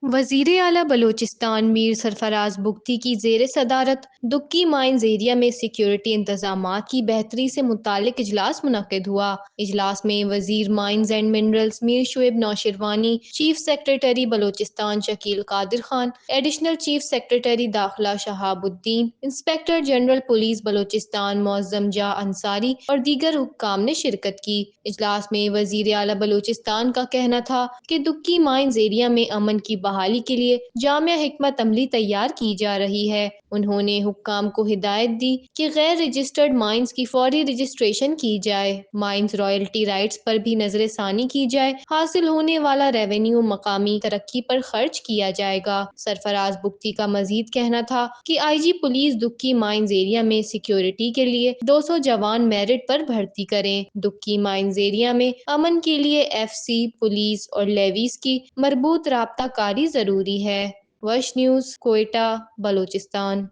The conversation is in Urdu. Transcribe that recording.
وزیر اعلیٰ بلوچستان میر سرفراز بگٹی کی زیر صدارت دکی مائنز ایریا میں سیکیورٹی انتظامات کی بہتری سے متعلق اجلاس منعقد ہوا۔ اجلاس میں وزیر mines and minerals Mir Shoaib Noshervani, chief secretary Balochistan Shakeel Qadir Khan, additional chief secretary داخلہ شہاب الدین، انسپکٹر جنرل پولیس بلوچستان معظم جاں انصاری اور دیگر حکام نے شرکت کی۔ اجلاس میں وزیر اعلیٰ بلوچستان کا کہنا تھا کہ دکی مائنز ایریا میں امن کی بحالی کے لیے جامع حکمت عملی تیار کی جا رہی ہے۔ انہوں نے حکام کو ہدایت دی کہ غیر رجسٹرڈ مائنز کی فوری رجسٹریشن کی جائے، مائنز رائلٹی رائٹس پر بھی نظر ثانی کی جائے، حاصل ہونے والا ریونیو مقامی ترقی پر خرچ کیا جائے گا۔ سرفراز بگٹی کا مزید کہنا تھا کہ آئی جی پولیس دکی مائنز ایریا میں سیکیورٹی کے لیے 200 جوان میرٹ پر بھرتی کریں۔ دکی مائنز ایریا میں امن کے لیے ایف سی، پولیس اور لیویز کی مربوط رابطہ کاری ضروری ہے۔ وش نیوز، کوئٹہ، بلوچستان۔